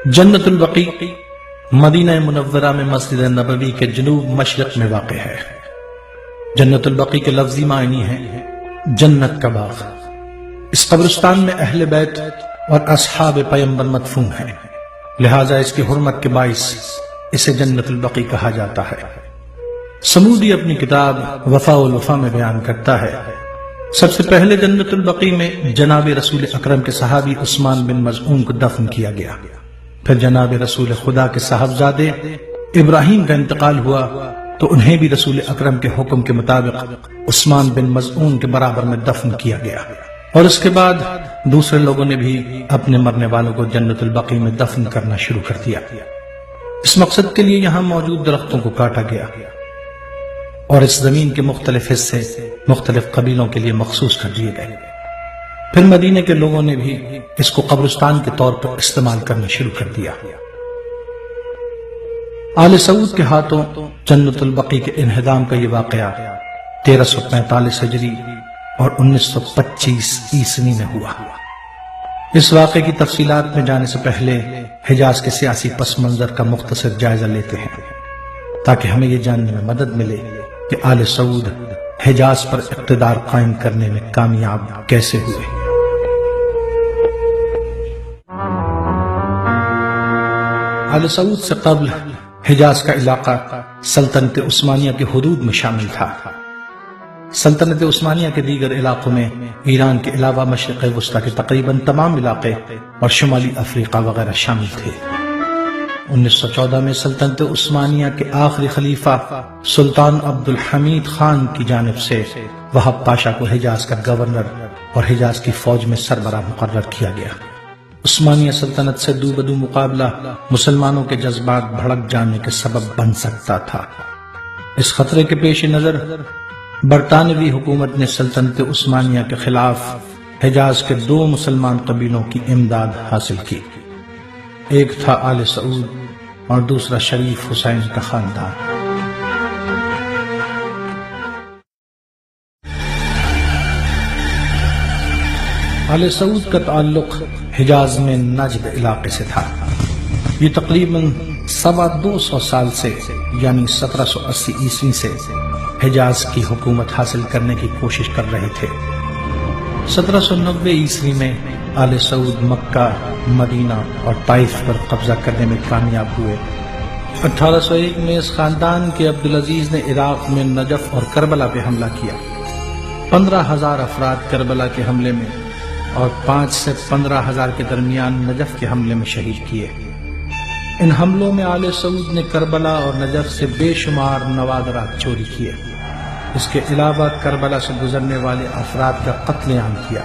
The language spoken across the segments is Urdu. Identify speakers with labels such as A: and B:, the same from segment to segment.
A: جنت البقیع مدینہ منورہ میں مسجد نبوی کے جنوب مشرق میں واقع ہے۔ جنت البقیع کے لفظی معنی ہے جنت کا باغ۔ اس قبرستان میں اہل بیت اور اصحاب پیمبر مدفون ہیں، لہٰذا اس کی حرمت کے باعث اسے جنت البقیع کہا جاتا ہے۔ سمودی اپنی کتاب وفاء الوفا میں بیان کرتا ہے، سب سے پہلے جنت البقیع میں جناب رسول اکرم کے صحابی عثمان بن مظعون کو دفن کیا گیا۔ پھر جناب رسول خدا کے صاحبزادے ابراہیم کا انتقال ہوا تو انہیں بھی رسول اکرم کے حکم کے مطابق عثمان بن مظعون کے برابر میں دفن کیا گیا، اور اس کے بعد دوسرے لوگوں نے بھی اپنے مرنے والوں کو جنت البقیع میں دفن کرنا شروع کر دیا۔ اس مقصد کے لیے یہاں موجود درختوں کو کاٹا گیا اور اس زمین کے مختلف حصے مختلف قبیلوں کے لیے مخصوص کر دیے گئے۔ پھر مدینے کے لوگوں نے بھی اس کو قبرستان کے طور پر استعمال کرنا شروع کر دیا۔ آل سعود کے ہاتھوں جنت البقیع کے انہدام کا یہ واقعہ 1345 ہجری اور 1925 عیسوی میں ہوا۔ اس واقعے کی تفصیلات میں جانے سے پہلے حجاز کے سیاسی پس منظر کا مختصر جائزہ لیتے ہیں، تاکہ ہمیں یہ جاننے میں مدد ملے کہ آل سعود حجاز پر اقتدار قائم کرنے میں کامیاب کیسے ہوئے۔ آل سعود سے قبل حجاز کا علاقہ سلطنت عثمانیہ کے حدود میں شامل تھا۔ سلطنت عثمانیہ کے دیگر علاقوں میں ایران کے علاوہ مشرق وسطیٰ کے تقریباً تمام علاقے اور شمالی افریقہ وغیرہ شامل تھے۔ 1914 میں سلطنت عثمانیہ کے آخری خلیفہ سلطان عبد الحمید خان کی جانب سے وہاب پاشا کو حجاز کا گورنر اور حجاز کی فوج میں سربراہ مقرر کیا گیا۔ عثمانیہ سلطنت سے دو بدو مقابلہ مسلمانوں کے جذبات بھڑک جانے کے سبب بن سکتا تھا۔ اس خطرے کے پیش نظر برطانوی حکومت نے سلطنت عثمانیہ کے خلاف حجاز کے 2 مسلمان قبیلوں کی امداد حاصل کی، ایک تھا آل سعود اور دوسرا شریف حسین کا خاندان۔ آل سعود کا تعلق حجاز میں نجد علاقے سے تھا۔ یہ تقریباً 225 سال سے یعنی 1780 عیسوی سے حجاز کی حکومت حاصل کرنے کی کوشش کر رہے تھے۔ 1790 عیسوی میں آل سعود مکہ، مدینہ اور طائف پر قبضہ کرنے میں کامیاب ہوئے۔ 1801 میں اس خاندان کے عبدالعزیز نے عراق میں نجف اور کربلا پہ حملہ کیا۔ 15,000 افراد کربلا کے حملے میں اور 5 سے 15,000 کے درمیان نجف کے حملے میں شہید کیے۔ ان حملوں میں آل سعود نے کربلا اور نجف سے بے شمار نوادرات چوری کیے۔ اس کے علاوہ کربلا سے گزرنے والے افراد کا قتل عام کیا۔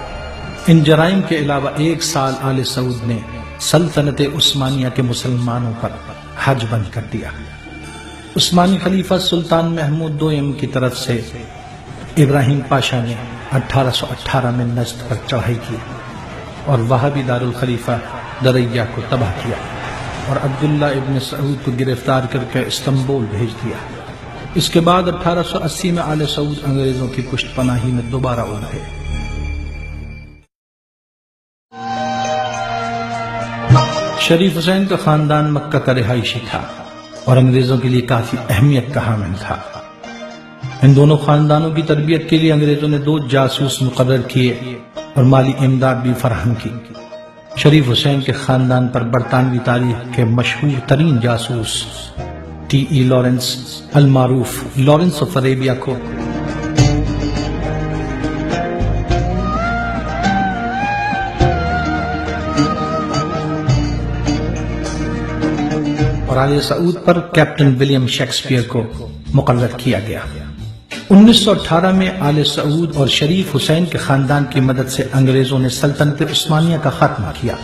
A: ان جرائم کے علاوہ 1 سال آل سعود نے سلطنت عثمانیہ کے مسلمانوں پر حج بند کر دیا۔ عثمانی خلیفہ سلطان محمود دوئم کی طرف سے ابراہیم پاشا نے 1818 میں نجد پر چڑھائی کی اور وہابی دارالخلیفہ دریا کو تباہ کیا اور عبداللہ ابن سعود کو گرفتار کر کے استنبول بھیج دیا۔ اس کے بعد 1880 میں آل سعود انگریزوں کی پشت پناہی میں دوبارہ ابھرے۔ شریف حسین کا خاندان مکہ کا رہائشی تھا اور انگریزوں کے لیے کافی اہمیت کا حامل تھا۔ ان دونوں خاندانوں کی تربیت کے لیے انگریزوں نے 2 جاسوس مقرر کیے اور مالی امداد بھی فراہم کی۔ شریف حسین کے خاندان پر برطانوی تاریخ کے مشہور ترین جاسوس T.E. لارنس المعروف لارنس آف عربیہ کو اور آل سعود پر کیپٹن ولیم شیکسپیئر کو مقرر کیا گیا۔ 1918 میں آل سعود اور شریف حسین کے خاندان کی مدد سے انگریزوں نے سلطنت عثمانیہ کا خاتمہ کیا۔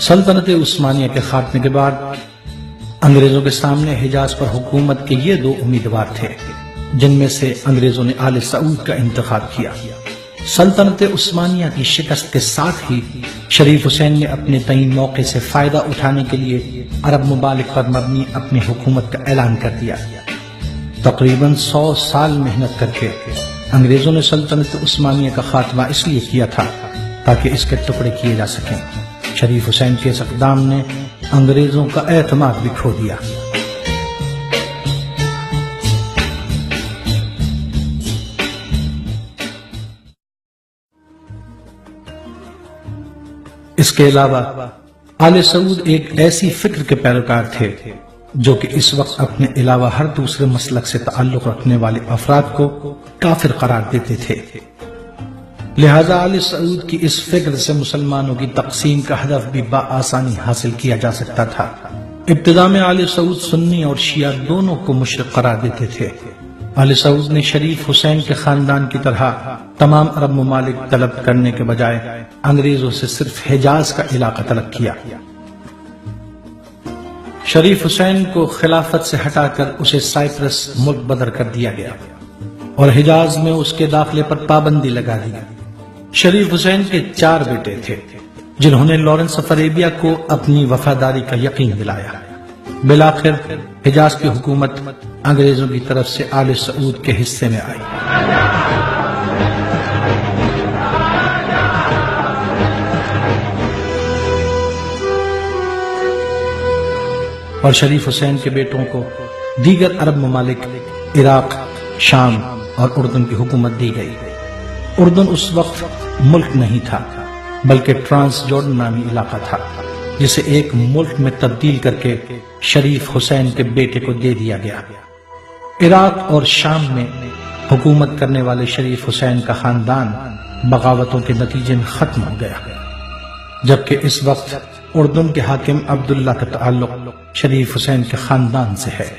A: سلطنت عثمانیہ کے خاتمے کے بعد انگریزوں کے سامنے حجاز پر حکومت کے یہ 2 امیدوار تھے، جن میں سے انگریزوں نے آل سعود کا انتخاب کیا۔ سلطنت عثمانیہ کی شکست کے ساتھ ہی شریف حسین نے اپنے تعین موقع سے فائدہ اٹھانے کے لیے عرب ممالک پر مبنی اپنی حکومت کا اعلان کر دیا۔ تقریباً 100 سال محنت کر کے انگریزوں نے سلطنت عثمانیہ کا خاتمہ اس لیے کیا تھا تاکہ اس کے ٹکڑے کیے جا سکیں۔ شریف حسین کے اس اقدام نے انگریزوں کا اعتماد بھی کھو دیا۔ اس کے علاوہ آل سعود ایک ایسی فکر کے پیروکار تھے جو کہ اس وقت اپنے علاوہ ہر دوسرے مسلک سے تعلق رکھنے والے افراد کو کافر قرار دیتے تھے۔ لہذا آل سعود کی اس فکر سے مسلمانوں کی تقسیم کا ہدف بھی بآسانی حاصل کیا جا سکتا تھا۔ ابتدا میں آل سعود سنی اور شیعہ دونوں کو مشرک قرار دیتے تھے۔ آل سعود نے شریف حسین کے خاندان کی طرح تمام عرب ممالک طلب کرنے کے بجائے انگریزوں سے صرف حجاز کا علاقہ طلب کیا۔ شریف حسین کو خلافت سے ہٹا کر اسے سائپرس ملک بدر کر دیا گیا اور حجاز میں اس کے داخلے پر پابندی لگا دی گئی۔ شریف حسین کے 4 بیٹے تھے جنہوں نے لارنس آف عربیہ کو اپنی وفاداری کا یقین دلایا۔ بالآخر حجاز کی حکومت انگریزوں کی طرف سے آل سعود کے حصے میں آئی۔ اور شریف حسین کے بیٹوں کو دیگر عرب ممالک عراق، شام اور اردن کی حکومت دی گئی۔ اردن اس وقت ملک نہیں تھا بلکہ ٹرانس جارڈن نامی علاقہ تھا جسے ایک ملک میں تبدیل کر کے شریف حسین کے بیٹے کو دے دیا گیا۔ عراق اور شام میں حکومت کرنے والے شریف حسین کا خاندان بغاوتوں کے نتیجے میں ختم ہو گیا، جبکہ اس وقت اردن کے حاکم عبداللہ کا تعلق شریف حسین کے خاندان سے ہے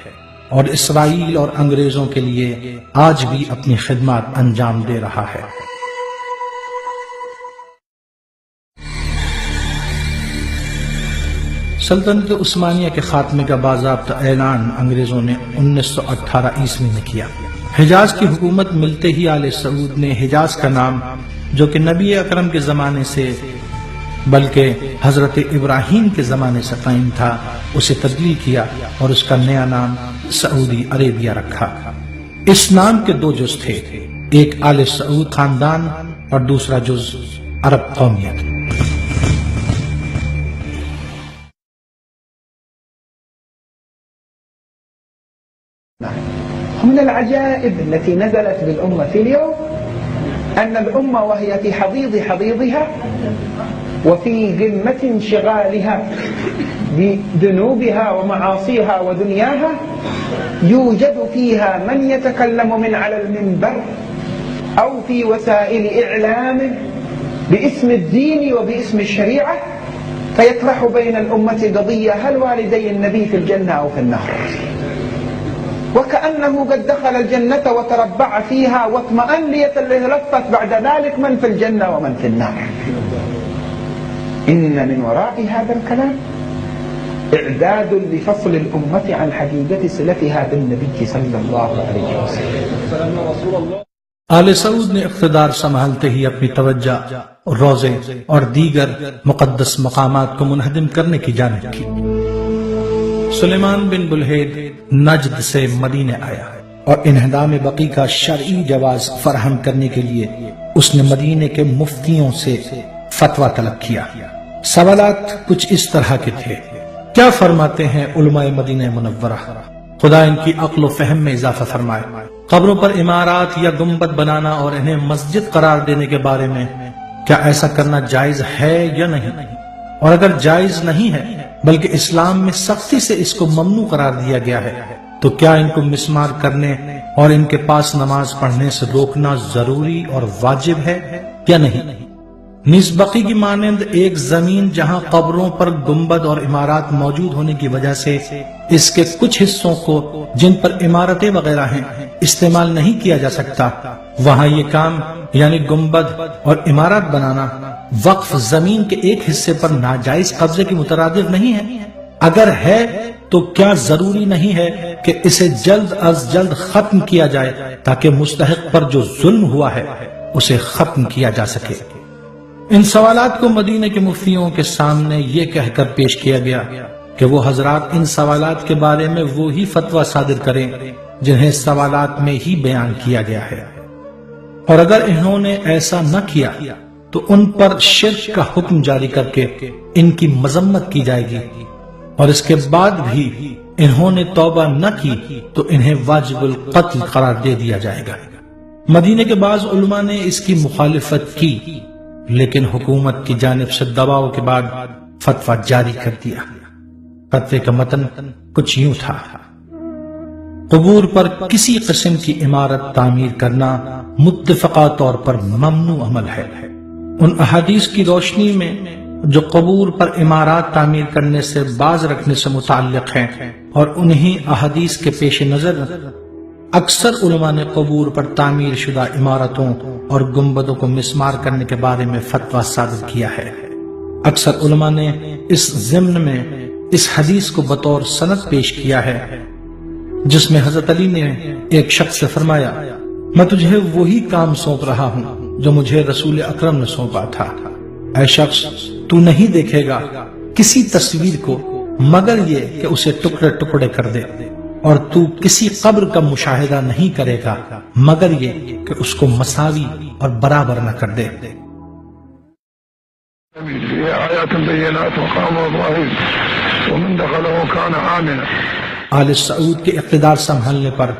A: اور اسرائیل اور انگریزوں کے لیے آج بھی اپنی خدمات انجام دے رہا ہے۔ سلطنت عثمانیہ کے خاتمے کا باضابطہ اعلان انگریزوں نے 1918 عیسوی میں کیا۔ حجاز کی حکومت ملتے ہی آل سعود نے حجاز کا نام، جو کہ نبی اکرم کے زمانے سے بلکہ حضرت ابراہیم کے زمانے سے قائم تھا، اسے تبدیل کیا اور اس کا نیا نام سعودی عربیہ رکھا۔ اس نام کے 2 جز تھے، ایک آل سعود خاندان اور دوسرا جز عرب قومیت۔
B: من العجائب التي نزلت بالأمة اليوم أن الأمة وهي في حضيض حضيضها وفي قمة انشغالها بذنوبها ومعاصيها ودنياها يوجد فيها من يتكلم من على المنبر أو في وسائل إعلام باسم الدين وباسم الشريعة فيطرح بين الأمة قضية هل والدي النبي في الجنة أو في النار، وكأنه قد دخل الجنة وتربع فيها واطمأن ليتلفت بعد ذلك من في الجنة ومن في النار. إن من وراء هذا الكلام إعداد لفصل الأمة عن حقيقة سلفها بالنبي صلى الله عليه وسلم.
A: آل سعود نے اقتدار سنبھالتے ہی اپنی توجہ روزے اور دیگر مقدس مقامات کو منہدم کرنے کی جانب کی۔ سلیمان بن بلحید نجد سے مدینے آیا اور انہدام بقی کا شرعی جواز فراہم کرنے کے لیے اس نے مدینے کے مفتیوں سے فتویٰ طلب کیا۔ سوالات کچھ اس طرح کے تھے: کیا فرماتے ہیں علماء مدینہ منورہ؟ خدا ان کی عقل و فہم میں اضافہ فرمائے۔ قبروں پر عمارات یا گنبد بنانا اور انہیں مسجد قرار دینے کے بارے میں کیا ایسا کرنا جائز ہے یا نہیں؟ اور اگر جائز نہیں ہے بلکہ اسلام میں سختی سے اس کو ممنوع قرار دیا گیا ہے تو کیا ان کو مسمار کرنے اور ان کے پاس نماز پڑھنے سے روکنا ضروری اور واجب ہے یا نہیں؟ نیز بقی کی مانند ایک زمین جہاں قبروں پر گنبد اور عمارات موجود ہونے کی وجہ سے اس کے کچھ حصوں کو جن پر عمارتیں وغیرہ ہیں استعمال نہیں کیا جا سکتا، وہاں یہ کام یعنی گنبد اور عمارات بنانا وقف زمین کے ایک حصے پر ناجائز قبضے کی مترادف نہیں ہے؟ اگر ہے تو کیا ضروری نہیں ہے کہ اسے جلد از جلد ختم کیا جائے تاکہ مستحق پر جو ظلم ہوا ہے اسے ختم کیا جا سکے؟ ان سوالات کو مدینے کے مفتیوں کے سامنے یہ کہہ کر پیش کیا گیا کہ وہ حضرات ان سوالات کے بارے میں وہی فتویٰ صادر کریں جنہیں سوالات میں ہی بیان کیا گیا ہے، اور اگر انہوں نے ایسا نہ کیا تو ان پر شرک کا حکم جاری کر کے ان کی مذمت کی جائے گی اور اس کے بعد بھی انہوں نے توبہ نہ کی تو انہیں واجب القتل قرار دے دیا جائے گا۔ مدینے کے بعض علماء نے اس کی مخالفت کی، لیکن حکومت کی جانب سے دباؤ کے بعد فتویٰ جاری کر دیا۔ فتوے کا متن کچھ یوں تھا: قبور پر کسی قسم کی عمارت تعمیر کرنا متفقہ طور پر ممنوع عمل ہے۔ ان احادیث کی روشنی میں جو قبور پر عمارات تعمیر کرنے سے باز رکھنے سے متعلق ہیں، اور انہی احادیث کے پیش نظر اکثر علماء نے قبور پر تعمیر شدہ عمارتوں اور گنبدوں کو مسمار کرنے کے بارے میں فتویٰ صادر کیا ہے۔ اکثر علماء نے اس ضمن میں اس حدیث کو بطور سند پیش کیا ہے جس میں حضرت علی نے ایک شخص سے فرمایا: میں تجھے وہی کام سونپ رہا ہوں جو مجھے رسول اکرم نے سونپا تھا۔ اے شخص، تو نہیں دیکھے گا کسی تصویر کو مگر یہ کہ اسے ٹکڑے ٹکڑے کر دے، اور تو کسی قبر کا مشاہدہ نہیں کرے گا مگر یہ کہ اس کو مساوی اور برابر نہ کر دے۔
C: یہ آیات بینات مقام ظاہر ومن دخلہ کان آمنا۔
A: آل سعود کے اقتدار سنبھلنے پر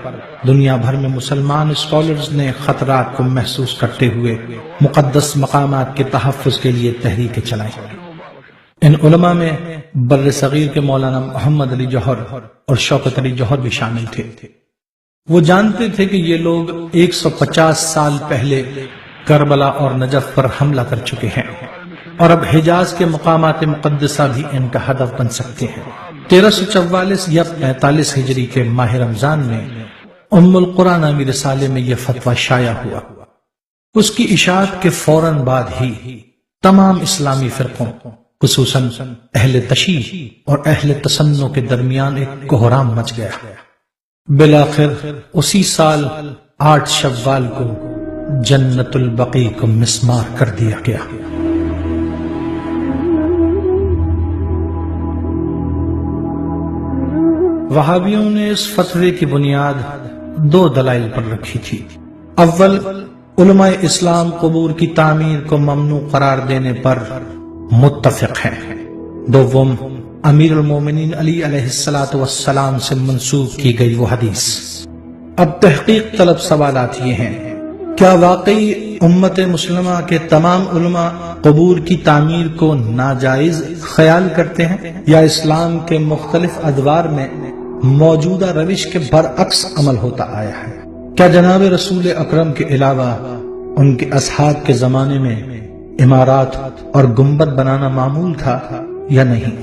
A: دنیا بھر میں مسلمان اسکالرز نے خطرات کو محسوس کرتے ہوئے مقدس مقامات کے تحفظ کے لیے تحریکیں چلائیں۔ ان علماء میں بر صغیر کے مولانا محمد علی جوہر اور شوکت علی جوہر بھی شامل تھے۔ وہ جانتے تھے کہ یہ لوگ 150 سال پہلے کربلا اور نجف پر حملہ کر چکے ہیں، اور اب حجاز کے مقامات مقدسہ بھی ان کا ہدف بن سکتے ہیں۔ 1344 یا 45 ہجری کے ماہ رمضان میں ام القرآن نامی رسالے میں یہ فتویٰ شائع ہوا۔ اس کی اشاعت کے فوراً بعد ہی تمام اسلامی فرقوں، خصوصاً اہل تشیع اور اہل تسنن کے درمیان ایک کوہرام مچ گیا۔ بالآخر اسی سال 8 شوال کو جنت البقیع کو مسمار کر دیا گیا۔ وہابیوں نے اس فتوے کی بنیاد 2 دلائل پر رکھی تھی۔ اول، علماء اسلام قبور کی تعمیر کو ممنوع قرار دینے پر متفق ہیں۔ دوم، امیر المومنین علی علیہ السلام سے منسوب کی گئی وہ حدیث۔ اب تحقیق طلب سوالات یہ ہیں: کیا واقعی امت مسلمہ کے تمام علماء قبور کی تعمیر کو ناجائز خیال کرتے ہیں، یا اسلام کے مختلف ادوار میں موجودہ روش کے برعکس عمل ہوتا آیا ہے؟ کیا جناب رسول اکرم کے علاوہ ان کے اصحاب کے زمانے میں عمارات اور گنبد بنانا معمول تھا یا نہیں؟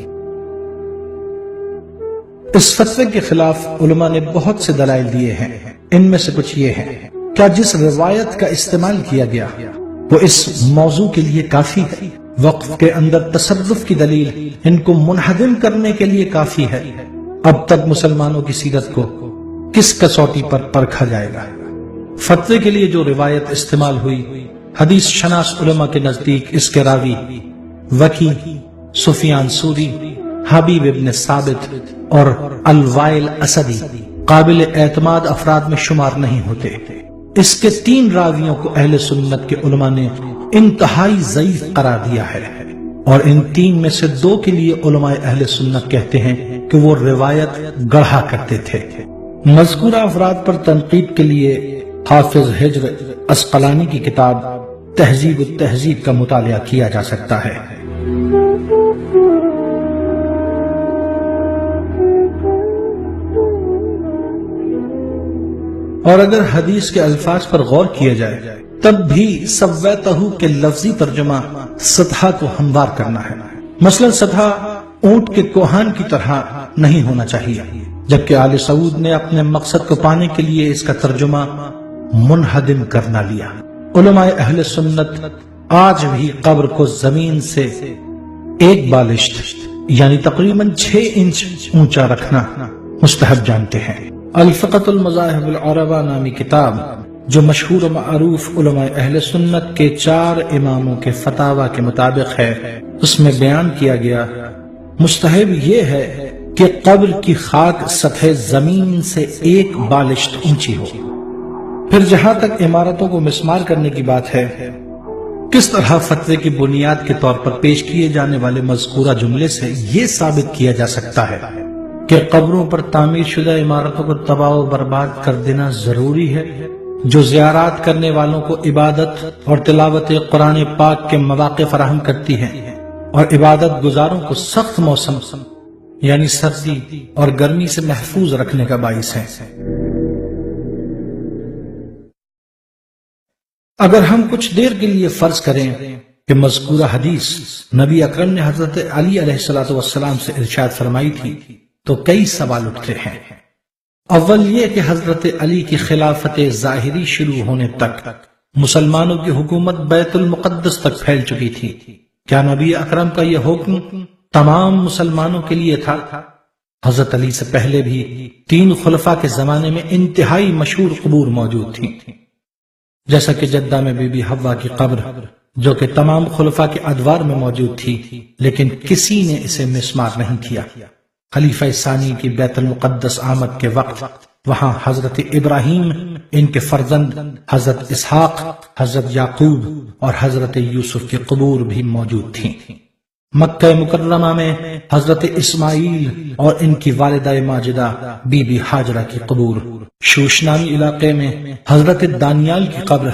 A: اس فتوے کے خلاف علماء نے بہت سے دلائل دیے ہیں۔ ان میں سے کچھ یہ ہیں: کیا جس روایت کا استعمال کیا گیا وہ اس موضوع کے لیے کافی ہے؟ وقف کے اندر تصرف کی دلیل ان کو منہدم کرنے کے لیے کافی ہے؟ اب تک مسلمانوں کی سیرت کو کس کسوٹی پر پرکھا جائے گا؟ فتوے کے لیے جو روایت استعمال ہوئی، حدیث شناس علماء کے نزدیک اس کے راوی وکی، سفیان سوری، حبیب ابن ثابت اور الوائل اسدی قابل اعتماد افراد میں شمار نہیں ہوتے۔ اس کے 3 راویوں کو اہل سنت کے علماء نے انتہائی ضعیف قرار دیا ہے، اور ان 3 میں سے 2 کے لیے علماء اہل سنت کہتے ہیں کہ وہ روایت گڑھا کرتے تھے۔ مذکورہ افراد پر تنقید کے لیے حافظ حجر عسقلانی کی کتاب تہذیب التہذیب کا مطالعہ کیا جا سکتا ہے۔ اور اگر حدیث کے الفاظ پر غور کیا جائے تب بھی سویتہ کے لفظی ترجمہ سطح کو ہموار کرنا ہے۔ مثلا سطح اونٹ کے کوہان کی طرح نہیں ہونا چاہیے، جبکہ آل سعود نے اپنے مقصد کو پانے کے لیے اس کا ترجمہ منہدم کرنا لیا۔ علماء اہل سنت آج بھی قبر کو زمین سے 1 بالشت یعنی تقریباً 6 انچ اونچا رکھنا مستحب جانتے ہیں۔ الفقۃ المذاہب العربہ نامی کتاب، جو مشہور و معروف علماء اہل سنت کے 4 اماموں کے فتاوی کے مطابق ہے، اس میں بیان کیا گیا مستحب یہ ہے کہ قبر کی خاک سطح زمین سے 1 بالشت اونچی ہو۔ پھر جہاں تک عمارتوں کو مسمار کرنے کی بات ہے، کس طرح فتوے کی بنیاد کے طور پر پیش کیے جانے والے مذکورہ جملے سے یہ ثابت کیا جا سکتا ہے کہ قبروں پر تعمیر شدہ عمارتوں کو تباہ و برباد کر دینا ضروری ہے، جو زیارات کرنے والوں کو عبادت اور تلاوت قرآن پاک کے مواقع فراہم کرتی ہیں اور عبادت گزاروں کو سخت موسم یعنی سردی اور گرمی سے محفوظ رکھنے کا باعث ہے۔ اگر ہم کچھ دیر کے لیے فرض کریں کہ مذکورہ حدیث نبی اکرم نے حضرت علی علیہ السلام سے ارشاد فرمائی تھی تو کئی سوال اٹھتے ہیں۔ اول یہ کہ حضرت علی کی خلافت ظاہری شروع ہونے تک مسلمانوں کی حکومت بیت المقدس تک پھیل چکی تھی، کیا نبی اکرم کا یہ حکم تمام مسلمانوں کے لیے تھا؟ حضرت علی سے پہلے بھی 3 خلفاء کے زمانے میں انتہائی مشہور قبور موجود تھی، جیسا کہ جدہ میں بی بی حوا کی قبر جو کہ تمام خلفاء کے ادوار میں موجود تھی، لیکن کسی نے اسے مسمار نہیں کیا۔ خلیفہ ثانی کی بیت المقدس آمد کے وقت وہاں حضرت ابراہیم، ان کے فرزند حضرت اسحاق، حضرت یعقوب اور حضرت یوسف کی قبور بھی موجود تھیں۔ مکہ مکرمہ میں حضرت اسماعیل اور ان کی والدہ ماجدہ بی بی ہاجرہ کی قبور، شوش نامی علاقے میں حضرت دانیال کی قبر،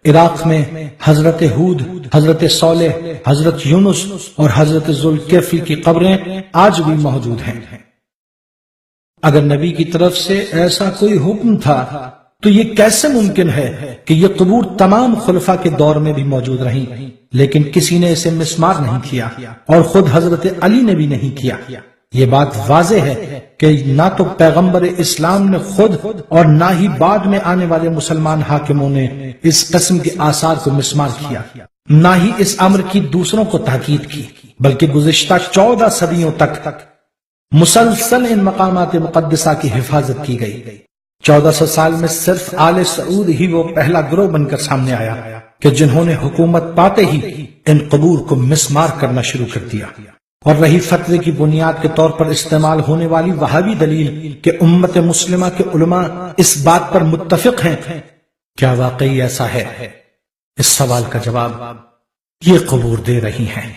A: عراق میں حضرت ہود، حضرت صالح، حضرت یونس اور حضرت ذوالکفل کی قبریں آج بھی موجود ہیں۔ اگر نبی کی طرف سے ایسا کوئی حکم تھا تو یہ کیسے ممکن ہے کہ یہ قبور تمام خلفاء کے دور میں بھی موجود رہیں لیکن کسی نے اسے مسمار نہیں کیا اور خود حضرت علی نے بھی نہیں کیا؟ یہ بات واضح ہے کہ نہ تو پیغمبر اسلام نے خود اور نہ ہی بعد میں آنے والے مسلمان حاکموں نے اس قسم کے آثار کو مسمار کیا، نہ ہی اس امر کی دوسروں کو تاکید کی، بلکہ گزشتہ 14 صدیوں تک مسلسل ان مقامات مقدسہ کی حفاظت کی گئی۔ 1400 سال میں صرف آل سعود ہی وہ پہلا گروہ بن کر سامنے آیا کہ جنہوں نے حکومت پاتے ہی ان قبور کو مسمار کرنا شروع کر دیا۔ اور رہی فتوے کی بنیاد کے طور پر استعمال ہونے والی وہابی دلیل کہ امت مسلمہ کے علماء اس بات پر متفق ہیں، کیا واقعی ایسا ہے؟ اس سوال کا جواب یہ قبور دے رہی ہیں۔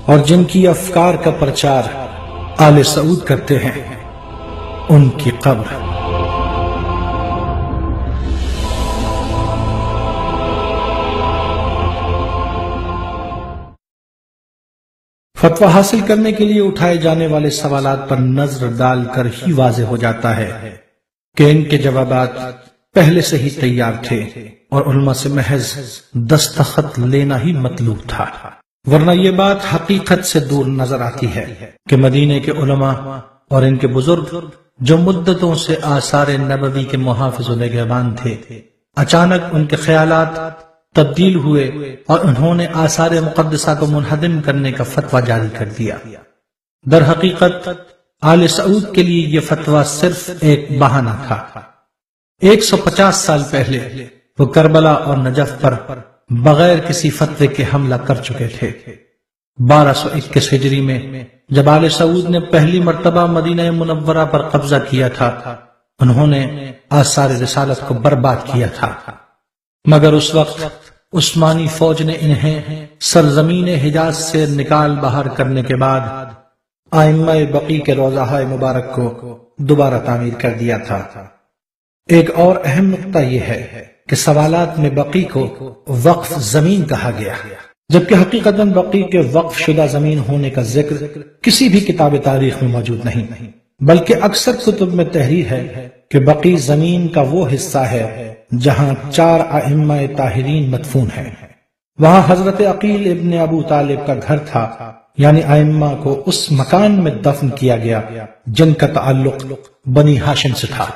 A: اور جن کی افکار کا پرچار آل سعود کرتے ہیں ان کی قبر۔ فتویٰ حاصل کرنے کے لیے اٹھائے جانے والے سوالات پر نظر ڈال کر ہی واضح ہو جاتا ہے کہ ان کے جوابات پہلے سے ہی تیار تھے اور علماء سے محض دستخط لینا ہی مطلوب تھا، ورنہ یہ بات حقیقت سے دور نظر آتی ہے کہ مدینے کے علماء اور ان کے بزرگ جو مدتوں سے آثار نبوی کے محافظ و نگہبان تھے، اچانک ان کے خیالات تبدیل ہوئے اور انہوں نے آثار مقدسہ کو منہدم کرنے کا فتویٰ جاری کر دیا۔ در حقیقت آل سعود کے لیے یہ فتویٰ صرف ایک بہانہ تھا۔ 150 سال پہلے وہ کربلا اور نجف پر بغیر کسی فتوے کے حملہ کر چکے تھے۔ 1221 ہجری میں جب آل سعود نے پہلی مرتبہ مدینہ منورہ پر قبضہ کیا تھا، انہوں نے آثار رسالت کو برباد کیا تھا، مگر اس وقت عثمانی فوج نے انہیں سرزمین حجاز سے نکال باہر کرنے کے بعد ائمہ بقی کے روضہ مبارک کو دوبارہ تعمیر کر دیا تھا۔ ایک اور اہم نقطہ یہ ہے کہ سوالات میں بقی کو وقف زمین کہا گیا، جبکہ حقیقتاً بقی کے وقف شدہ زمین ہونے کا ذکر کسی بھی کتاب تاریخ میں موجود نہیں، بلکہ اکثر کتب میں تحریر ہے کہ بقی زمین کا وہ حصہ ہے جہاں 4 ائمہ طاہرین مدفون ہیں۔ وہاں حضرت عقیل ابن ابو طالب کا گھر تھا، یعنی ائمہ کو اس مکان میں دفن کیا گیا جن کا تعلق بنی ہاشم سے تھا۔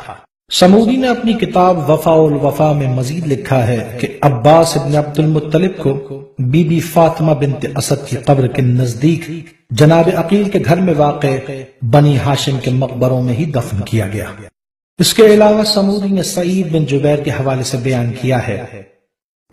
A: سمودی نے اپنی کتاب وفا الوفا میں مزید لکھا ہے کہ عباس ابن عبد المطلب کو بی بی فاطمہ بنت اسد کی قبر کے نزدیک جناب عقیل کے گھر میں واقع بنی ہاشم کے مقبروں میں ہی دفن کیا گیا۔ اس کے علاوہ سمودی نے سعید بن جبیر کے حوالے سے بیان کیا ہے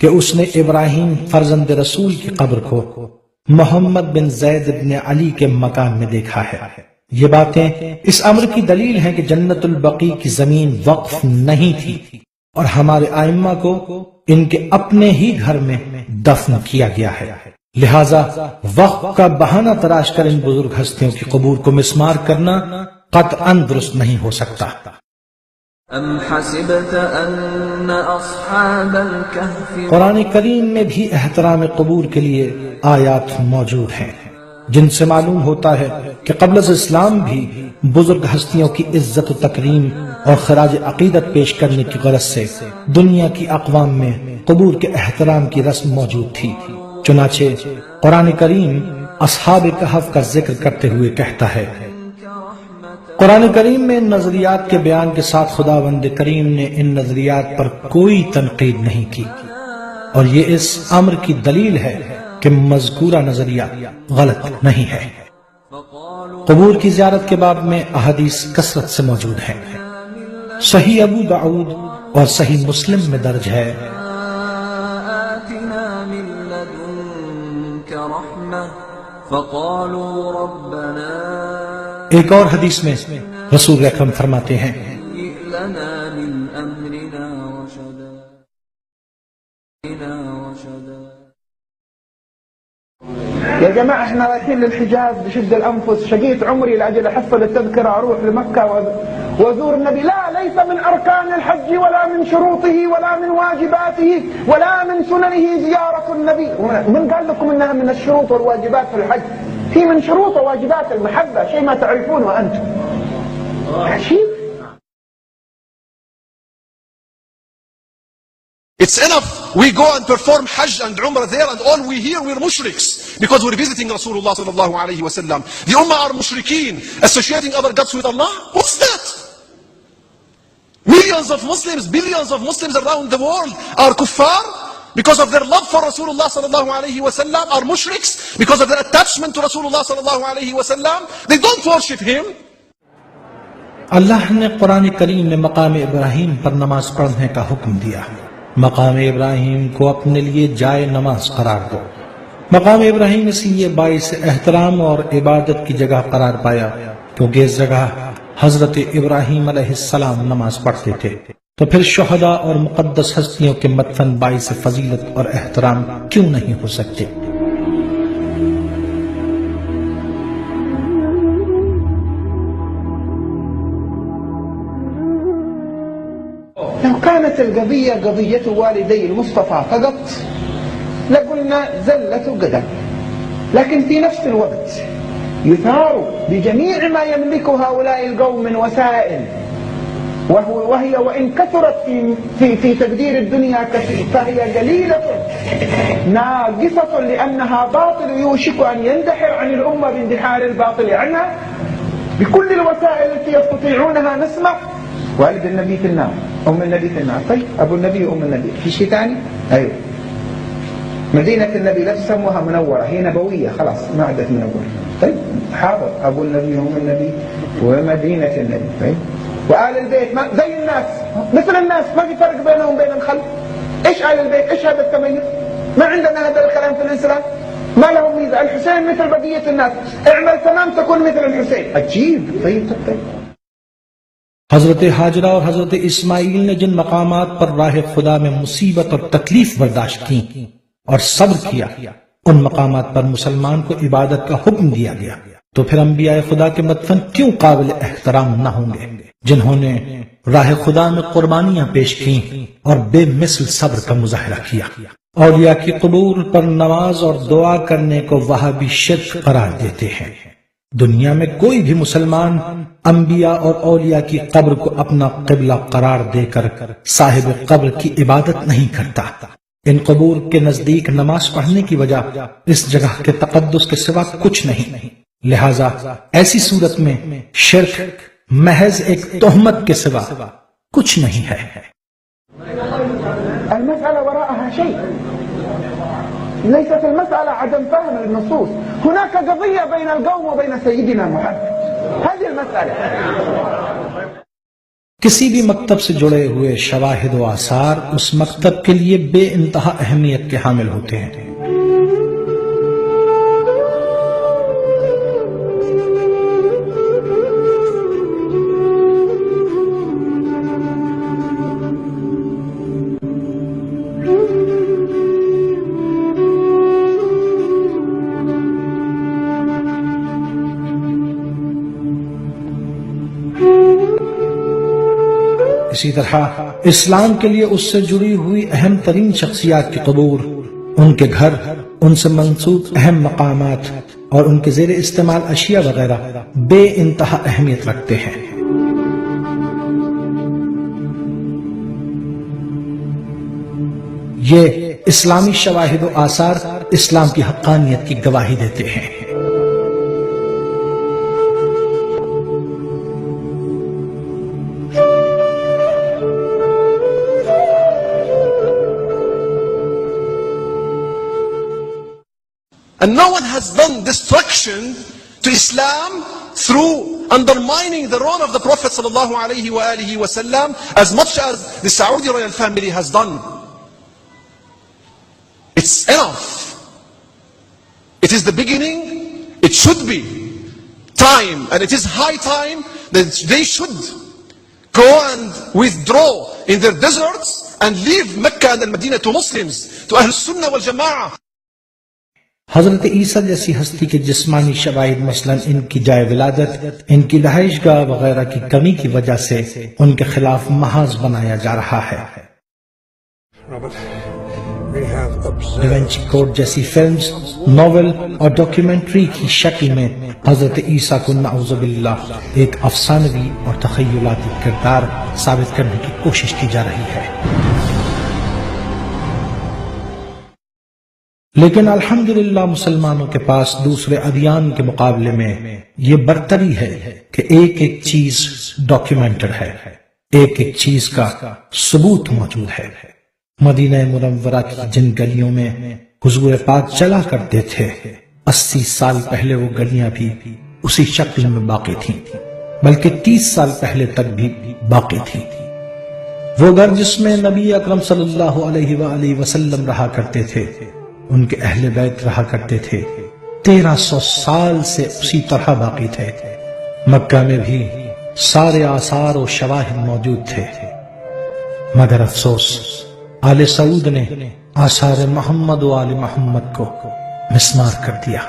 A: کہ اس نے ابراہیم فرزند رسول کی قبر کو محمد بن زید بن علی کے مکان میں دیکھا ہے۔ یہ باتیں اس امر کی دلیل ہیں کہ جنت البقیع کی زمین وقف نہیں تھی اور ہمارے ائمہ کو ان کے اپنے ہی گھر میں دفن کیا گیا ہے، لہذا وقف کا بہانہ تراش کر ان بزرگ ہستیوں کی قبور کو مسمار کرنا قطعاً درست نہیں ہو سکتا۔
D: ام حسبت ان اصحاب الكهف
A: قرآن کریم میں بھی احترام قبور کے لیے آیات موجود ہیں جن سے معلوم ہوتا ہے کہ قبل از اسلام بھی بزرگ ہستیوں کی عزت و تکریم اور خراج عقیدت پیش کرنے کی غرض سے دنیا کی اقوام میں قبور کے احترام کی رسم موجود تھی۔ چنانچہ قرآن کریم اصحاب کہف کا ذکر کرتے ہوئے کہتا ہے، قرآن کریم میں ان نظریات کے بیان کے ساتھ خداوند کریم نے ان نظریات پر کوئی تنقید نہیں کی، اور یہ اس امر کی دلیل ہے کہ مذکورہ نظریہ غلط نہیں ہے۔ قبور کی زیارت کے باب میں احادیث کثرت سے موجود ہیں۔ صحیح ابو داؤد اور صحیح مسلم میں درج ہے،
D: آتنا من لدنك رحمة فقالوا ربنا
A: ایک اور حدیث میں رسول اکرم فرماتے ہیں،
D: هيئ لنا من أمرنا رشدا
B: يا جماعة احنا رايحين للحجاز بشد الأنفس، شقيت عمري لأجل أحصل التذكرة أروح لمكة وأزور النبي. لا، ليس من أركان الحج ولا من شروطه ولا من واجباته ولا من سننه زيارة النبي. من قال لكم إنها من الشروط والواجبات في الحج؟ في من شروط وواجبات المحبة شيء ما تعرفونه أنتم. عجيب.
E: It's enough we go and perform Hajj and Umrah there and all we hear we're mushriks because we're visiting Rasulullah sallallahu alayhi wa sallam. The Ummah are mushrikeen, associating other gods with Allah. What's that? Millions of Muslims, billions of Muslims around the world are kuffar because of their love for Rasulullah sallallahu alayhi wa sallam, are mushriks because of their attachment to Rasulullah sallallahu alayhi wa sallam. They don't worship him.
A: اللہ نے قرآن کریم میں مقام ابراہیم پر نماز پڑھنے کا حکم دیا۔ مقام ابراہیم کو اپنے لیے جائے نماز قرار دو۔ مقام ابراہیم اس لیے باعث احترام اور عبادت کی جگہ قرار پایا کیونکہ اس جگہ حضرت ابراہیم علیہ السلام نماز پڑھتے تھے، تو پھر شہداء اور مقدس ہستیوں کے مدفن باعث فضیلت اور احترام کیوں نہیں ہو سکتے؟
B: لو كانت القضية قضية والدي المصطفى فقط لقلنا زلة قدم، لكن في نفس الوقت يثار بجميع ما يملك هؤلاء القوم من وسائل، وهي وإن كثرت في تقدير الدنيا فهي قليلة ناقصة لأنها باطل يوشك أن يندحر عن الأمة باندحار الباطل عنها بكل الوسائل التي يستطيعونها. نسمع والد النبي في النار، أم النبي في النار، طيب أبو النبي وأم النبي في شيء ثاني؟ أيوه. مدينة النبي لا تسموها منورة، هي نبوية خلاص ما عادت منورة. طيب حاضر أبو النبي وأم النبي ومدينة النبي، طيب وآل البيت ما زي الناس مثل الناس، ما في فرق بينهم وبين الخلق. إيش آل البيت؟ إيش هذا التميز؟ ما عندنا هذا الكلام في الإسلام، ما لهم ميزة. الحسين مثل بقية الناس، اعمل تمام تكون مثل الحسين. عجيب. طيب.
A: حضرت حاجرہ اور حضرت اسماعیل نے جن مقامات پر راہ خدا میں مصیبت اور تکلیف برداشت کی اور صبر کیا، ان مقامات پر مسلمان کو عبادت کا حکم دیا گیا، تو پھر انبیاء خدا کے مدفن کیوں قابل احترام نہ ہوں گے جنہوں نے راہ خدا میں قربانیاں پیش کی اور بے مثل صبر کا مظاہرہ کیا۔ اولیاء کی قبور پر نماز اور دعا کرنے کو وہابی شرک قرار دیتے ہیں۔ دنیا میں کوئی بھی مسلمان انبیاء اور اولیاء کی قبر کو اپنا قبلہ قرار دے کر صاحب قبر کی عبادت نہیں کرتا۔ ان قبور کے نزدیک نماز پڑھنے کی وجہ اس جگہ کے تقدس کے سوا کچھ نہیں، لہذا ایسی صورت میں شرک محض ایک تہمت کے سوا کچھ نہیں ہے.
B: المسألة وراءها شيء، ليست المسألة عدم فهم للنصوص، هناك قضية بين القوم وبين سيدنا محمد، هذه المسألة.
A: کسی بھی مکتب سے جڑے ہوئے شواہد و آثار اس مکتب کے لیے بے انتہا اہمیت کے حامل ہوتے ہیں. اسی طرح اسلام کے لیے اس سے جڑی ہوئی اہم ترین شخصیات کی قبور، ان کے گھر، ان سے منسوب اہم مقامات اور ان کے زیر استعمال اشیاء وغیرہ بے انتہا اہمیت رکھتے ہیں. یہ اسلامی شواہد و آثار اسلام کی حقانیت کی گواہی دیتے ہیں.
E: And no one has done destruction to Islam through undermining the role of the Prophet sallallahu alaihi wa alihi wasallam as much as the Saudi royal family has done. It's enough. It is the beginning. It should be time, and it is high time that they should go and withdraw in their deserts and leave Mecca and Medina to Muslims, to Ahl Sunnah wal Jama'ah.
A: حضرت عیسیٰ جیسی ہستی کے جسمانی شواہد مثلاً ان کی جائے ولادت، ان کی رہائش گاہ وغیرہ کی کمی کی وجہ سے ان کے خلاف محاذ بنایا جا رہا ہے. ڈیونچی کوڈ جیسی فلمز، ناول اور ڈاکیومنٹری کی شکل میں حضرت عیسیٰ کو نعوذ باللہ ایک افسانوی اور تخیلاتی کردار ثابت کرنے کی کوشش کی جا رہی ہے. لیکن الحمدللہ مسلمانوں کے پاس دوسرے ادیان کے مقابلے میں یہ برتری ہے کہ ایک ایک چیز ڈاکیومنٹڈ ہے، ایک ایک چیز کا ثبوت موجود ہے. مدینہ منورہ کی جن گلیوں میں حضور پاک چلا کرتے تھے 80 سال پہلے وہ گلیاں بھی اسی شکل میں باقی تھیں، بلکہ 30 سال پہلے تک بھی باقی تھیں. وہ گھر جس میں نبی اکرم صلی اللہ علیہ وآلہ وسلم رہا کرتے تھے، ان کے اہل بیت رہا کرتے تھے، 1300 سال سے اسی طرح باقی تھے. مکہ میں بھی سارے آثار و شواہد موجود تھے، مگر افسوس آل سعود نے آثار محمد و آل محمد کو مسمار کر دیا.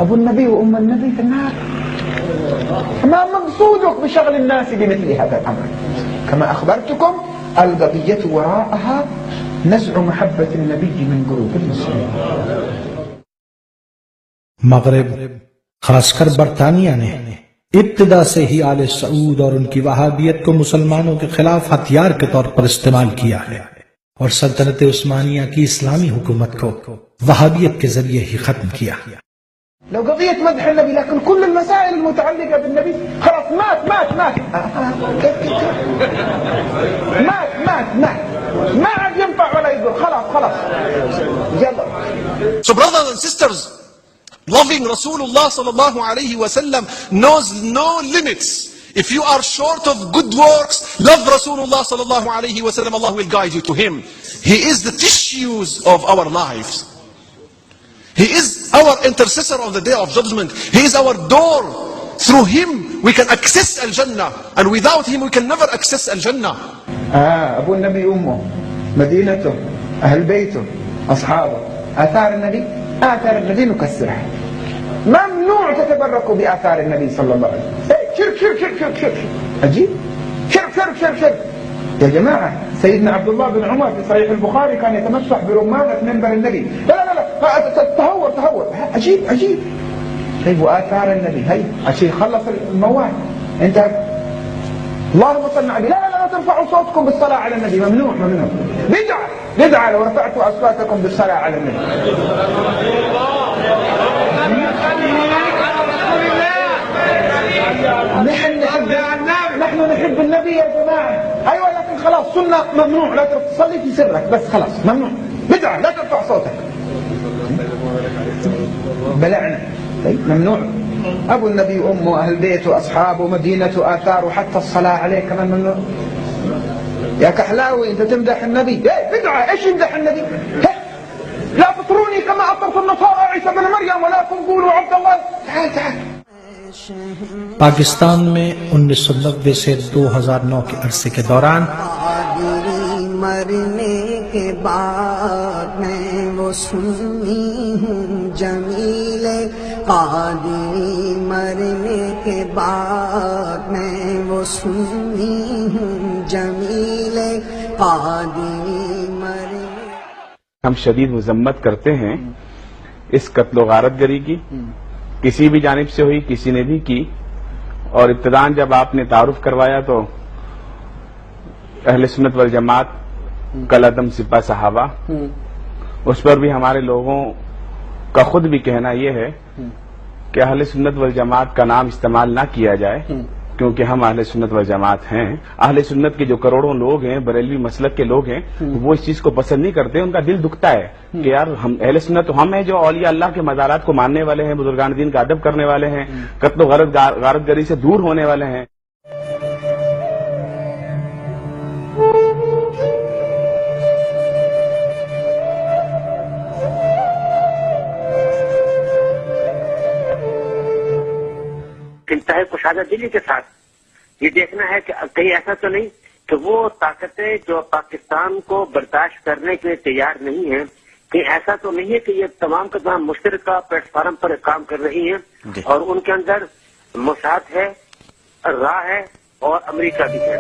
B: أبو النبي وأم النبي في النار. ما مقصودك بشغل الناس بمثل هذا الأمر؟ كما أخبرتكم القضية وراءها نزع محبة النبي من قلوب المسلمين.
A: مغرب خاص کر برطانیہ نے ابتدا سے ہی آل سعود اور ان کی وہابیت کو مسلمانوں کے خلاف ہتھیار کے طور پر استعمال کیا ہے، اور سلطنت عثمانیہ کی اسلامی حکومت کو وہابیت کے ذریعے ہی ختم کیا.
B: لو قضية مدح النبي، لكن كل المسائل المتعلقة بالنبي خلاص مات مات مات مات مات مات ما عاد ينفع ولا يضر، خلاص يلا.
E: So brothers and sisters, loving Rasulullah sallallahu alayhi wa sallam knows no limits. If you are short of good works, love Rasulullah sallallahu alayhi wa sallam, Allah will guide you to him. He is the tissues of our lives. He is our intercessor on the day of judgment. He is our door. Through him we can access Al-Jannah, and without him we can never access Al-Jannah.
B: أبو النبي أمه، مدينته، أهل بيته، أصحابه، آثار النبي نكسرها. ممنوع تتبركوا بآثار النبي صلى الله عليه وسلم. شرك عجيب، شرك يا جماعة. سيدنا عبد الله بن عمر في صحيح البخاري كان يتمسح برمانة منبر النبي. لا تهور عجيب. طيب وآثار النبي هي عشان يخلص الموال انت اللهم صل على النبي. لا ترفعوا صوتكم بالصلاة على النبي، ممنوع. بدعة لو رفعتوا أصواتكم بالصلاة على النبي. نحن نحب النبي يا جماعة. أيوة لكن خلاص سنة ممنوع، لا تصلي في سرك بس، خلاص ممنوع. بدعة لا ترفع صوتك. بلعنا. طيب ممنوع. أبو النبي وأمه أهل بيته وأصحابه ومدينته آثاره، حتى الصلاة عليه كمان ممنوع. يا كحلاوي أنت تمدح النبي؟ بدعة. إيش يمدح النبي؟ لا تطروني كما أطرت النصارى عيسى بن مريم ولكن قولوا عبد الله. تعال.
A: پاکستان میں 1990 سے 2009 کے عرصے کے دوران
F: مرنے کے بعد میں وہ سنی ہوں جمیل قادری، مرنے کے بعد میں وہ سنی ہوں جمیل قادری مرنے.
G: ہم شدید مذمت کرتے ہیں اس قتل و غارت گری کی، کسی بھی جانب سے ہوئی، کسی نے بھی کی. اور ابتداءً جب آپ نے تعارف کروایا تو اہل سنت والجماعت کالعدم سپہ صحابہ، اس پر بھی ہمارے لوگوں کا خود بھی کہنا یہ ہے کہ اہل سنت والجماعت کا نام استعمال نہ کیا جائے، کیونکہ ہم اہل سنت والجماعت ہیں. اہل سنت کے جو کروڑوں لوگ ہیں، بریلوی مسلک کے لوگ ہیں، وہ اس چیز کو پسند نہیں کرتے. ان کا دل دکھتا ہے کہ یار ہم اہل سنت تو ہم ہیں جو اولیاء اللہ کے مزارات کو ماننے والے ہیں، بزرگان دین کا ادب کرنے والے ہیں، قتل و غارت گری سے دور ہونے والے ہیں.
H: انتہائی کشادہ دلی کے ساتھ یہ دیکھنا ہے کہ کہیں ایسا تو نہیں کہ وہ طاقتیں جو پاکستان کو برداشت کرنے کے لیے تیار نہیں ہیں، کہیں ایسا تو نہیں ہے کہ یہ تمام کا تمام مشترکہ پلیٹ فارم پر کام کر رہی ہیں اور ان کے اندر موساد ہے، راہ ہے اور امریکہ بھی ہے.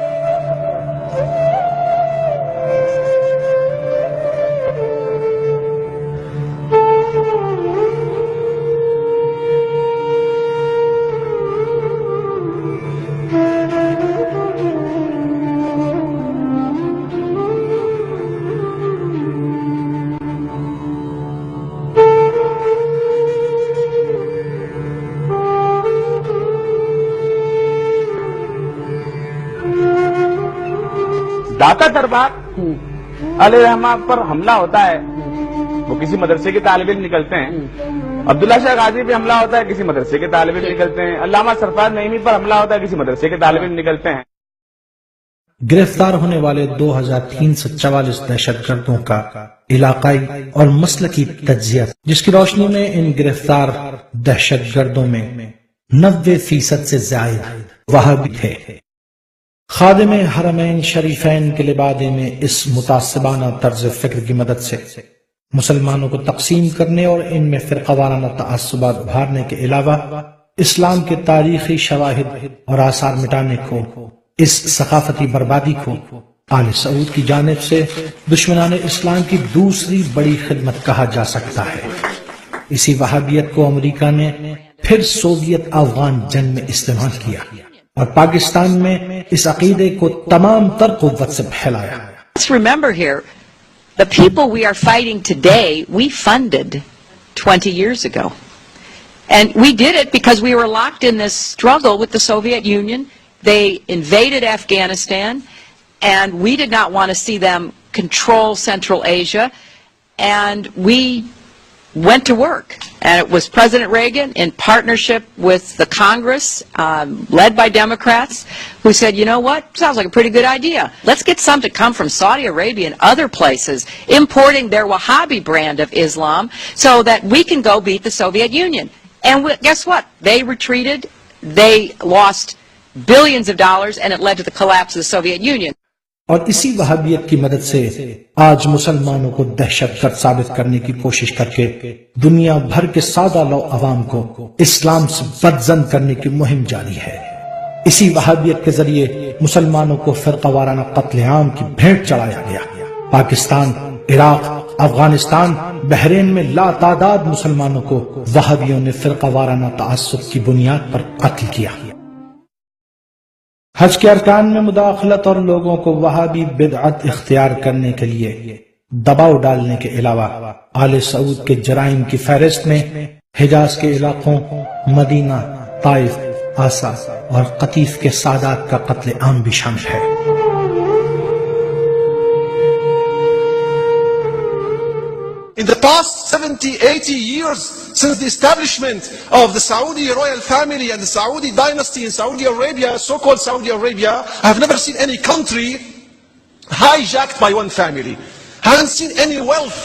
G: داتا دربار علیہ رحمہ پر حملہ ہوتا ہے، وہ کسی مدرسے کے طالب علم نکلتے ہیں. عبداللہ شاہ غازی پہ حملہ ہوتا ہے، کسی مدرسے کے طالب علم نکلتے ہیں. علامہ سرفراز نعیمی پر حملہ ہوتا ہے، کسی مدرسے کے طالب علم نکلتے ہیں.
A: گرفتار ہونے والے 2344 دہشت گردوں کا علاقائی اور مسلکی تجزیہ، جس کی روشنی میں ان گرفتار دہشت گردوں میں 90% سے زائد وہابی تھے. خادم حرمین شریفین کے لبادے میں اس متعصبانہ طرز فکر کی مدد سے مسلمانوں کو تقسیم کرنے اور ان میں فرقہ وارانہ تعصبات ابھارنے کے علاوہ اسلام کے تاریخی شواہد اور آثار مٹانے کو، اس ثقافتی بربادی کو آل سعود کی جانب سے دشمنان اسلام کی دوسری بڑی خدمت کہا جا سکتا ہے. اسی وہابیت کو امریکہ نے پھر سوویت افغان جنگ میں استعمال کیا اور پاکستان میں اس عقیدے کو تمام تر قوت سے پھیلایا.
I: Let's remember here, the people we are fighting today, we funded 20 years ago. And we did it because we were locked in this struggle with the Soviet Union. They invaded Afghanistan, and we did not want to see them control Central Asia, and we went to work. And it was President Reagan in partnership with the Congress, led by Democrats, who said, you know what, sounds like a pretty good idea. Let's get some to come from Saudi Arabia and other places, importing their Wahhabi brand of Islam so that we can go beat the Soviet Union. And guess what? They retreated, they lost billions of dollars, and it led to the collapse of the Soviet Union.
A: اور اسی وہابیت کی مدد سے آج مسلمانوں کو دہشت گرد ثابت کرنے کی کوشش کر کے دنیا بھر کے سادہ لو عوام کو اسلام سے بدظن کرنے کی مہم جاری ہے. اسی وہابیت کے ذریعے مسلمانوں کو فرقہ وارانہ قتل عام کی بھیٹ چڑھایا گیا۔ پاکستان، عراق، افغانستان، بحرین میں لا تعداد مسلمانوں کو وہابیوں نے فرقہ وارانہ تعصب کی بنیاد پر قتل کیا۔ حج کے ارکان میں مداخلت اور لوگوں کو وہابی بدعت اختیار کرنے کے لیے دباؤ ڈالنے کے علاوہ آل سعود کے جرائم کی فہرست میں حجاز کے علاقوں مدینہ، طائف، آسا اور قطیف کے سادات کا قتل عام بھی شامل ہے۔
E: In the past 70, 80 years since the establishment of the Saudi royal family and the Saudi dynasty in Saudi Arabia, so-called Saudi Arabia, I have never seen any country hijacked by one family. I haven't seen any wealth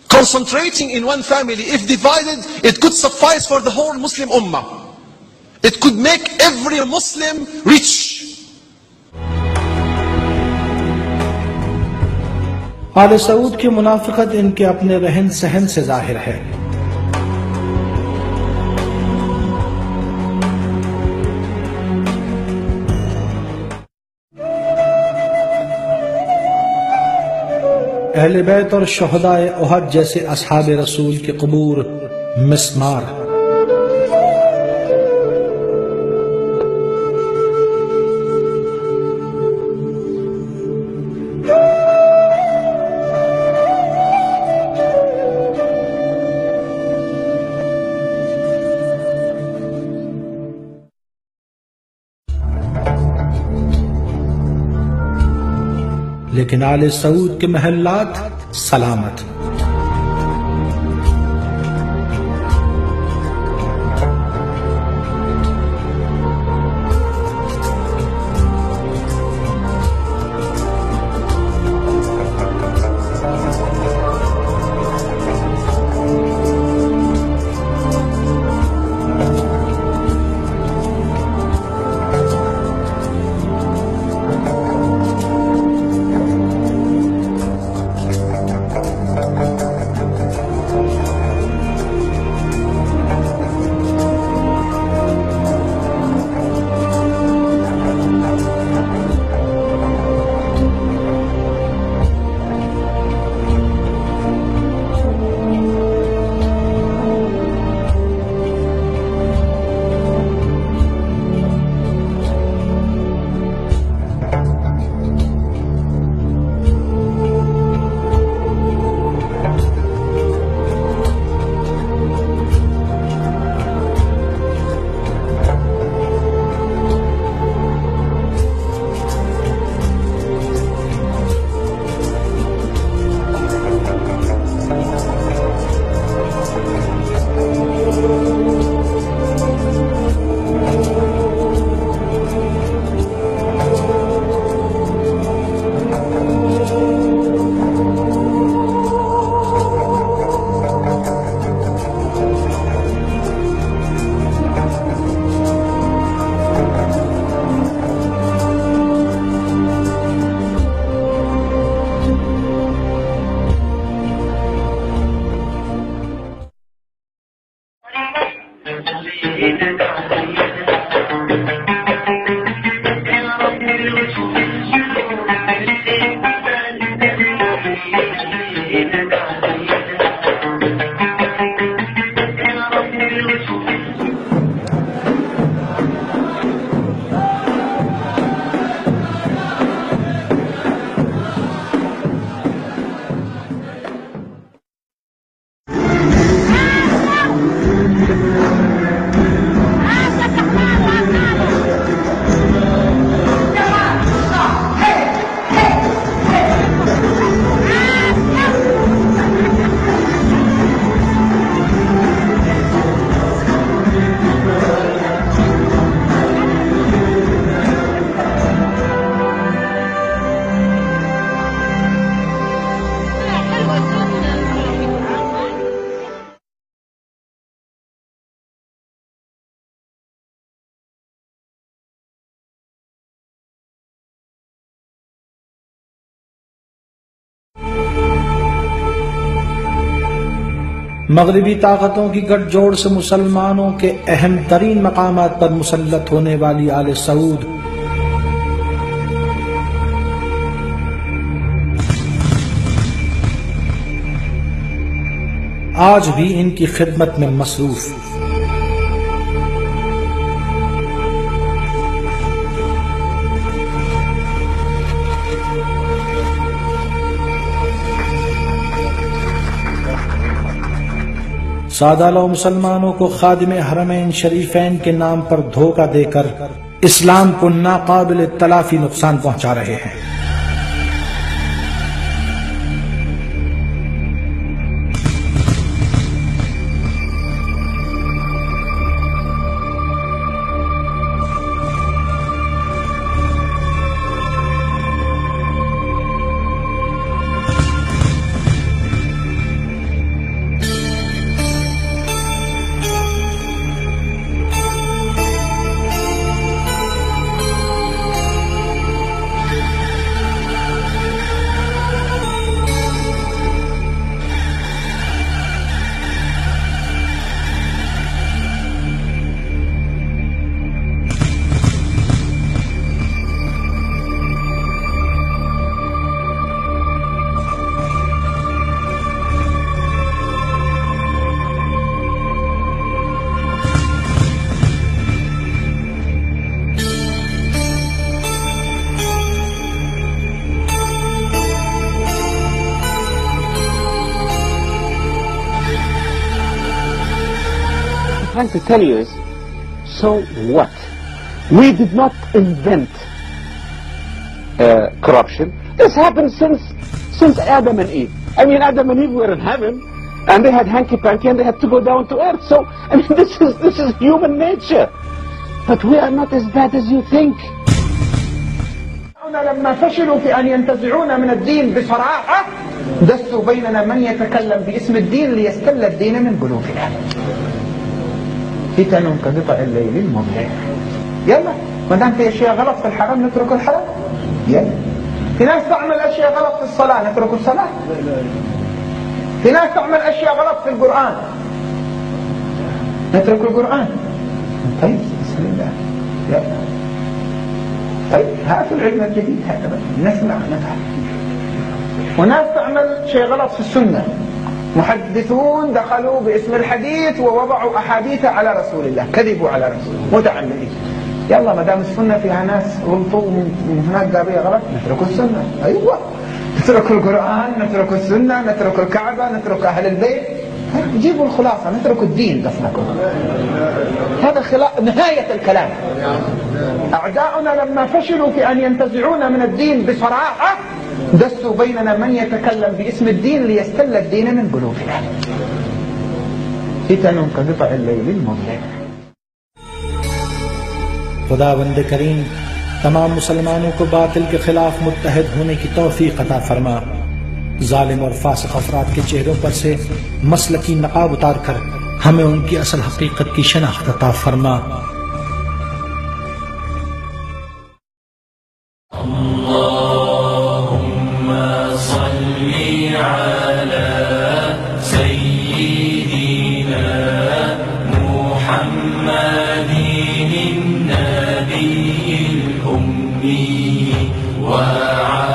E: concentrating in one family. If divided, it could suffice for the whole Muslim ummah. It could make every Muslim rich.
A: آل سعود کی منافقت ان کے اپنے رہن سہن سے ظاہر ہے۔ اہل بیت اور شہدائے احد جیسے اصحاب رسول کے قبور مسمار، لیکن آل سعود کے محلات سلامت۔ مغربی طاقتوں کی گٹھ جوڑ سے مسلمانوں کے اہم ترین مقامات پر مسلط ہونے والی آل سعود آج بھی ان کی خدمت میں مصروف۔ سادہ لو مسلمانوں کو خادم حرمین شریفین کے نام پر دھوکہ دے کر اسلام کو ناقابل تلافی نقصان پہنچا رہے ہیں۔
J: Trying to tell you is, so what? We did not invent corruption. This happened since Adam and Eve. I mean, Adam and Eve were in heaven, and they had hanky-panky, and they had to go down to earth. So, I mean, this is human nature. But we are not as bad as you think.
B: لما فشلوا في أن ينتزعون من الدين بصراحة دسوا بيننا من يتكلم باسم الدين ليستل الدين من قلوبنا. فتن كقطع الليل المظلم. يلا ما دام في اشياء غلط في الحرم نترك الحرم. يلا في ناس تعمل اشياء غلط في الصلاه نترك الصلاه. في ناس تعمل اشياء غلط في القران نترك القران. طيب بسم الله. يلا طيب هاتوا العلم الجديد هذا نسمع نفهم. وناس تعمل شيء غلط في السنه، محدثون دخلوا باسم الحديث ووضعوا أحاديث على رسول الله، كذبوا على رسول الله متعمدين. يلا ما دام السنة فيها ناس غلطوا من هناك قابية غلط نترك السنة. أيوة نترك القرآن، نترك السنة، نترك الكعبة، نترك أهل البيت. جيبوا الخلاصة، نترك الدين قصدكم. هذا نهاية الكلام. أعداؤنا لما فشلوا في أن ينتزعون من الدين بصراحة دسوا بيننا من يتكلم باسم الدين ليستل الدين من قلوبنا. فتن كقطع الليل المظلم.
A: خداوند کریم تمام مسلمانوں کو باطل کے خلاف متحد ہونے کی توفیق عطا فرما، ظالم اور فاسق افراد کے چہروں پر سے مسلکی نقاب اتار کر ہمیں ان کی اصل حقیقت کی شناخت عطا فرما۔
D: النبي الأمي وعلى